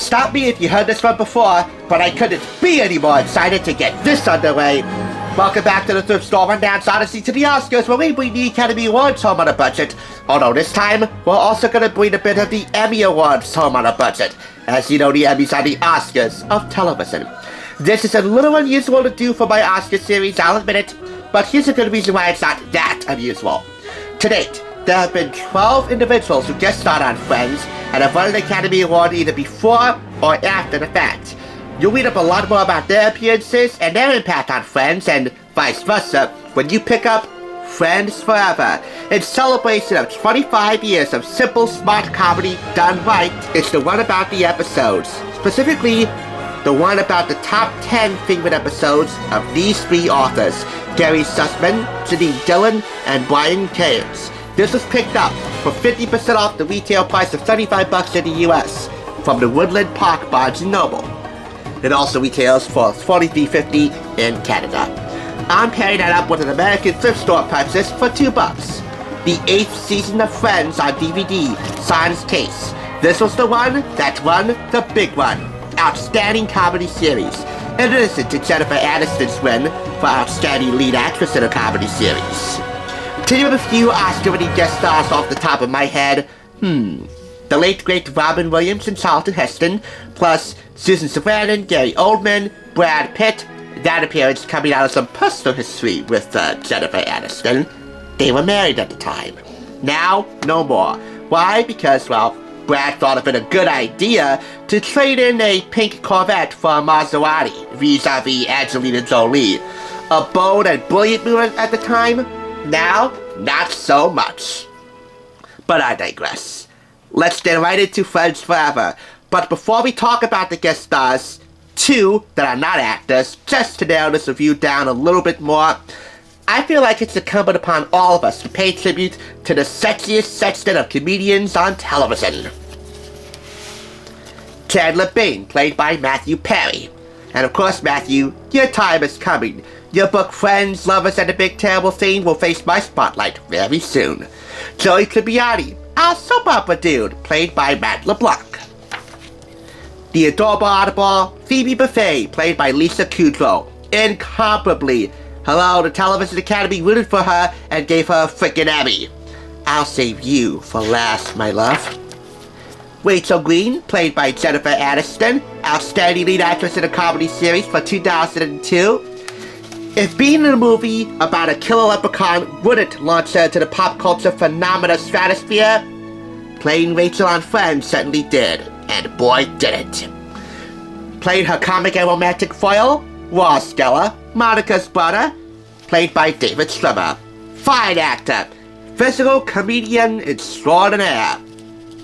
Stop me if you heard this one before, but I couldn't be any more excited to get this underway. Welcome back to the Thrift Store Rundown's Odyssey to the Oscars, where we bring the Academy Awards home on a budget. Although this time, we're also going to bring a bit of the Emmy Awards home on a budget. As you know, the Emmys are the Oscars of television. This is a little unusual to do for my Oscar series, I'll admit it, but here's a good reason why it's not that unusual. To date, there have been 12 individuals who guest starred on Friends and have won an Academy Award either before or after the fact. You'll read up a lot more about their appearances and their impact on Friends and vice versa when you pick up Friends Forever. In celebration of 25 years of simple, smart comedy done right, it's the one about the episodes. Specifically, the one about the top 10 favorite episodes of these three authors, Gary Sussman, Janine Dillon, and Brian Kayers. This was picked up for 50% off the retail price of $35 in the US from the Woodland Park Barnes & Noble. It also retails for $43.50 in Canada. I'm pairing that up with an American thrift store purchase for $2. The 8th season of Friends on DVD, sans case. This was the one that won the big one. Outstanding comedy series. In addition to Jennifer Aniston's win for Outstanding Lead Actress in a Comedy Series. To name a few Oscar-winning guest stars off the top of my head, the late great Robin Williams and Charlton Heston, plus Susan Sarandon, Gary Oldman, Brad Pitt, that appearance coming out of some personal history with Jennifer Aniston. They were married at the time. Now, no more. Why? Because, well, Brad thought of it a good idea to trade in a pink Corvette for a Maserati, vis-a-vis Angelina Jolie. A bold and brilliant move at the time? Now, not so much. But I digress. Let's get right into Friends Forever. But before we talk about the guest stars, two that are not actors, just to narrow this review down a little bit more, I feel like it's incumbent upon all of us to pay tribute to the sexiest sextet of comedians on television. Chandler Bing, played by Matthew Perry. And of course, Matthew, your time is coming. Your book Friends, Lovers, and the Big Terrible Thing will face my spotlight very soon. Joey Tribbiani, our soap opera dude, played by Matt LeBlanc. The adorable oddball Phoebe Buffay, played by Lisa Kudrow. Incomparably. Hello, the Television Academy rooted for her and gave her a frickin' Emmy. I'll save you for last, my love. Rachel Green, played by Jennifer Aniston, Outstanding Lead Actress in a Comedy Series for 2002. If being in a movie about a killer leprechaun wouldn't launch her to the pop culture phenomena stratosphere, playing Rachel on Friends certainly did, and boy did it. Played her comic and romantic foil, Ross Geller, Monica's brother, played by David Schwimmer. Fine actor, physical comedian extraordinaire.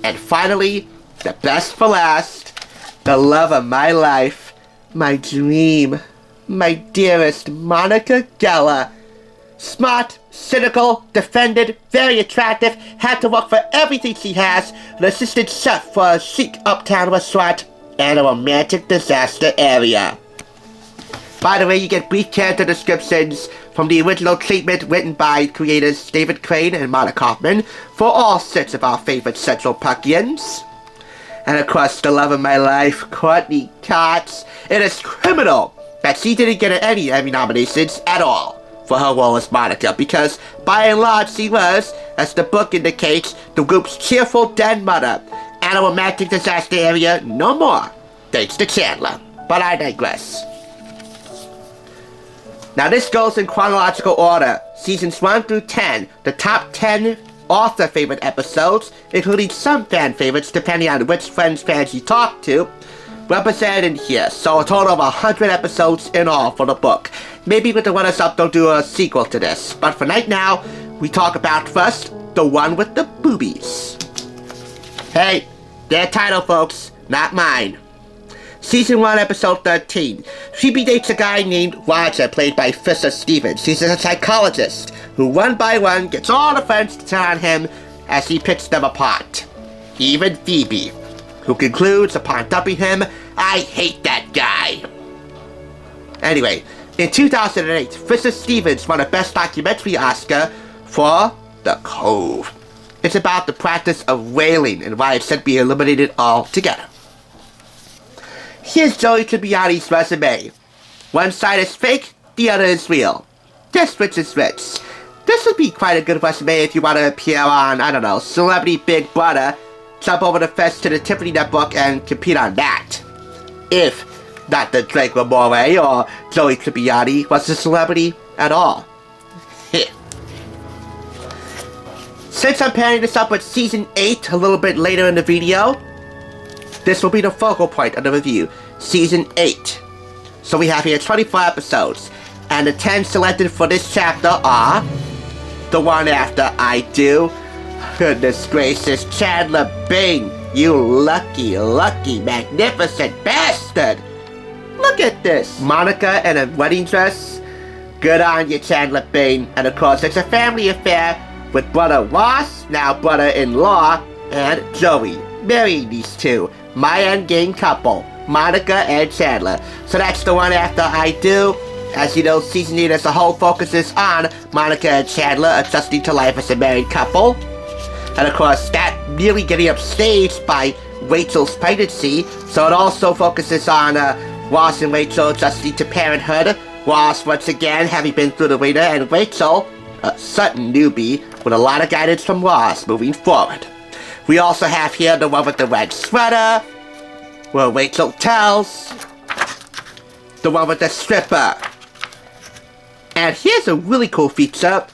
And finally, the best for last, the love of my life, my dream, my dearest Monica Geller. Smart, cynical, defended, very attractive, had to work for everything she has, an assistant chef for a chic uptown restaurant, and a romantic disaster area. By the way, you get brief character descriptions from the original treatment written by creators David Crane and Monica Kaufman for all six of our favorite Central Perkians. And of course, the love of my life, Courtney Cox. It is criminal that she didn't get any Emmy nominations at all for her role as Monica, because by and large she was, as the book indicates, the group's cheerful den mother, and a romantic disaster area no more, thanks to Chandler. But I digress. Now this goes in chronological order. Seasons 1 through 10, the top 10 author favorite episodes, including some fan favorites depending on which Friends fans you talk to, represented in here. So a total of 100 episodes in all for the book. Maybe with the runners-up they'll do a sequel to this. But for right now, we talk about first, the one with the boobies. Hey, their title folks, not mine. Season 1, Episode 13. Phoebe dates a guy named Roger, played by Fisher Stevens. He's a psychologist who, one by one, gets all the friends to turn on him as he picks them apart. Even Phoebe, who concludes upon dumping him, "I hate that guy." Anyway, in 2008, Fisher Stevens won a Best Documentary Oscar for The Cove. It's about the practice of whaling and why it should be eliminated altogether. Here's Joey Tribbiani's resume. One side is fake, the other is real. This rich is rich. This would be quite a good resume if you want to appear on, I don't know, Celebrity Big Brother, jump over the fence to the Tiffany Network and compete on that. If not the Drake Ramore or Joey Tribbiani was a celebrity at all. Since I'm pairing this up with Season 8 a little bit later in the video, this will be the focal point of the review. Season 8. So we have here 24 episodes, and the 10 selected for this chapter are the one after I Do. Goodness gracious, Chandler Bing, you lucky, magnificent bastard! Look at this! Monica in a wedding dress? Good on you, Chandler Bing. And of course, it's a family affair with brother Ross, now brother-in-law, and Joey. Marrying these two. My endgame couple, Monica and Chandler. So that's the one after I Do. As you know, Season 8 as a whole focuses on Monica and Chandler adjusting to life as a married couple. And of course, that nearly getting upstaged by Rachel's pregnancy, so it also focuses on Ross and Rachel adjusting to parenthood. Ross, once again, having been through the ringer, and Rachel, a sudden newbie, with a lot of guidance from Ross moving forward. We also have here the one with the red sweater, where Rachel tells. The one with the stripper. And here's a really cool feature.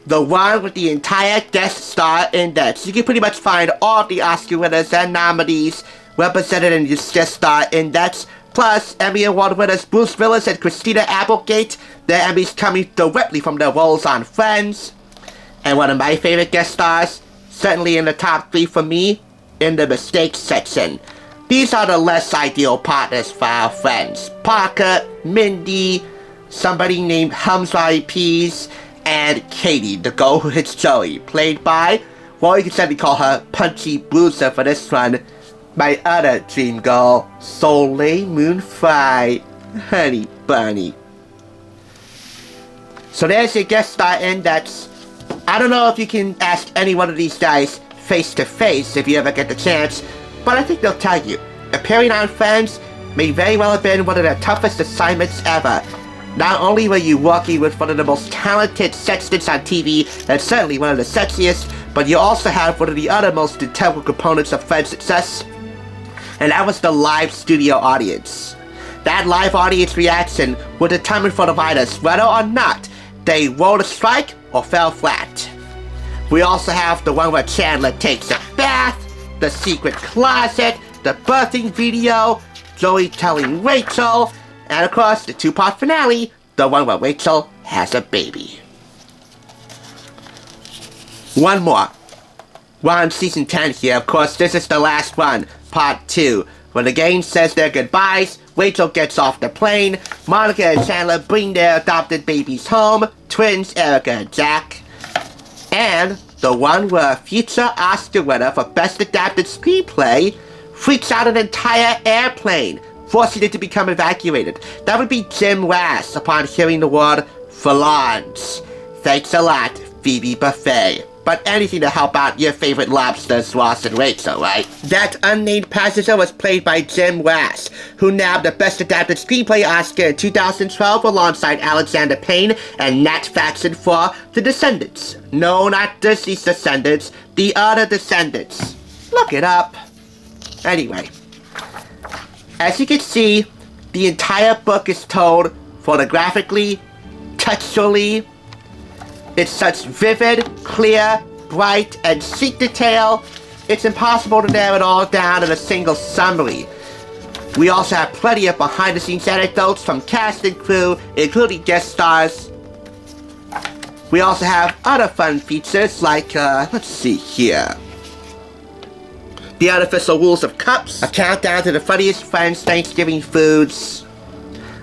The one with the entire guest star index. You can pretty much find all of the Oscar winners and nominees represented in this guest star index. Plus, Emmy Award winners Bruce Willis and Christina Applegate. Their Emmys coming directly from their roles on Friends. And one of my favorite guest stars, certainly in the top 3 for me, in the mistakes section. These are the less ideal partners for our friends. Parker, Mindy, somebody named Humsbury Peas, and Katie, the girl who hits Joey, played by, well, you can certainly call her Punchy Bruiser for this one, my other dream girl, Soleil Moon Frye, Honey Bunny. So there's your guest star index. I don't know if you can ask any one of these guys face to face if you ever get the chance, but I think they'll tell you. Appearing on Friends may very well have been one of the toughest assignments ever. Not only were you working with one of the most talented sextants on TV, and certainly one of the sexiest, but you also have one of the other most integral components of Friends' success, and that was the live studio audience. That live audience reaction would determine for the writers whether or not they rolled a strike or fell flat. We also have the one where Chandler takes a bath, the secret closet, the birthing video, Joey telling Rachel, and of course, the 2-part finale, the one where Rachel has a baby. One more. We're on Season 10 here, of course, this is the last one, Part 2. When the gang says their goodbyes, Rachel gets off the plane, Monica and Chandler bring their adopted babies home, twins Erica and Jack, and the one where a future Oscar winner for Best Adapted Screenplay freaks out an entire airplane, forcing it to become evacuated. That would be Jim Wass upon hearing the word Falons. Thanks a lot, Phoebe Buffet. But anything to help out your favorite lobsters, Ross and Rachel, right? That unnamed passenger was played by Jim Wass, who nabbed the Best Adapted Screenplay Oscar in 2012 alongside Alexander Payne and Nat Faxon for The Descendants. No, not Disney's Descendants, the other Descendants. Look it up. Anyway, as you can see, the entire book is told photographically, textually. It's such vivid, clear, bright, and chic detail, it's impossible to narrow it all down in a single summary. We also have plenty of behind-the-scenes anecdotes from cast and crew, including guest stars. We also have other fun features like, let's see here. The Unofficial Rules of Cups, a countdown to the funniest Friends Thanksgiving foods.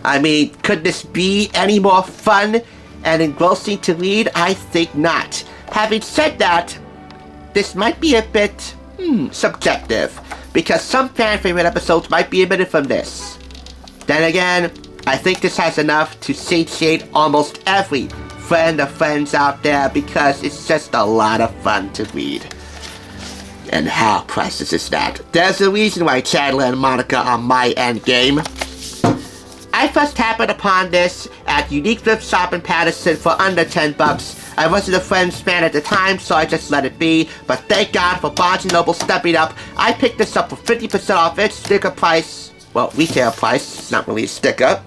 I mean, could this be any more fun and engrossing to read? I think not. Having said that, this might be a bit, subjective, because some fan-favorite episodes might be omitted from this. Then again, I think this has enough to satiate almost every friend of Friends out there, because it's just a lot of fun to read. And how priceless is that? There's a reason why Chandler and Monica are my endgame. I first happened upon this at Unique Thrift Shop in Patterson for under $10. I wasn't a Friends fan at the time, so I just let it be. But thank God for Barnes & Noble stepping up. I picked this up for 50% off its sticker price. Well, retail price. It's not really a sticker.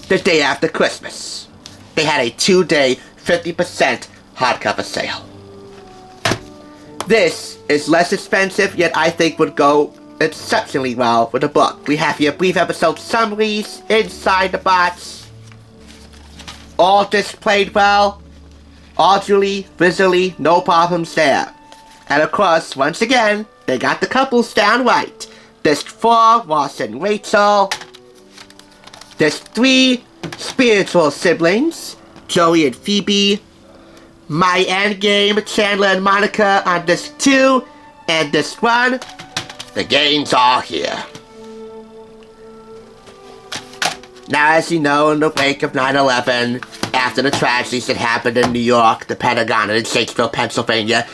The day after Christmas. They had a 2-day 50% hardcover sale. This is less expensive, yet I think would go exceptionally well with the book. We have here brief episode summaries inside the box. All displayed well. Audibly, visually, no problems there. And of course, once again, they got the couples down right. Disc 4, Ross and Rachel. Disc 3, spiritual siblings, Joey and Phoebe. My endgame, Chandler and Monica on disc 2. And disc 1, the games are here. Now, as you know, in the wake of 9/11, after the tragedies that happened in New York, the Pentagon, and in Shakespeare, Pennsylvania,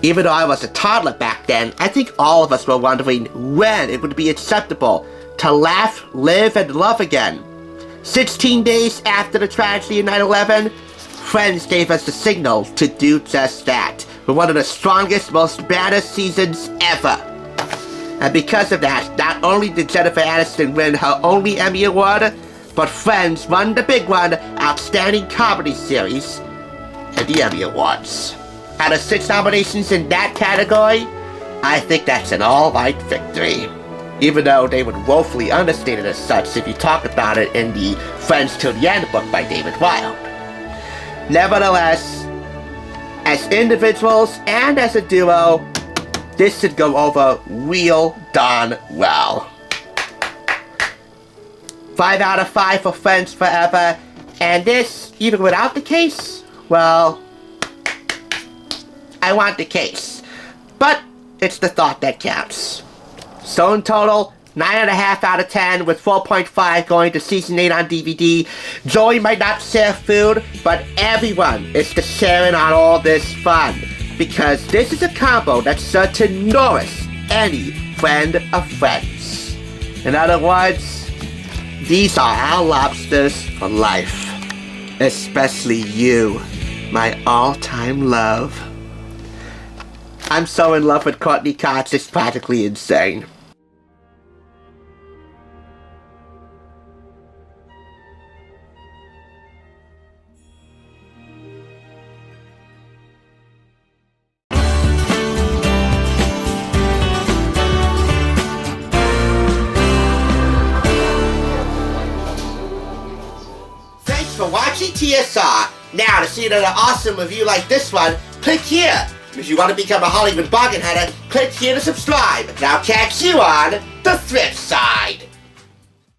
even though I was a toddler back then, I think all of us were wondering when it would be acceptable to laugh, live, and love again. 16 days after the tragedy of 9/11, Friends gave us the signal to do just that. We're one of the strongest, most baddest seasons ever. And because of that, not only did Jennifer Aniston win her only Emmy Award, but Friends won the big one, Outstanding Comedy Series, at the Emmy Awards. Out of 6 nominations in that category, I think that's an all-right victory. Even though they would woefully understate it as such if you talk about it in the Friends Till the End book by David Wilde. Nevertheless, as individuals and as a duo, this should go over real darn well. 5 out of 5 for Friends Forever, and this, even without the case, well, I want the case. But it's the thought that counts. So in total, 9.5 out of 10, with 4.5 going to Season 8 on DVD. Joey might not share food, but everyone is sharing on all this fun. Because this is a combo that's sure to nourish any friend of Friends. In other words, these are our lobsters for life. Especially you, my all-time love. I'm so in love with Courtney Cox, it's practically insane. For watching TSR. Now, to see another awesome review like this one, click here. If you want to become a Hollywood bargain hunter, click here to subscribe. And I'll catch you on the thrift side.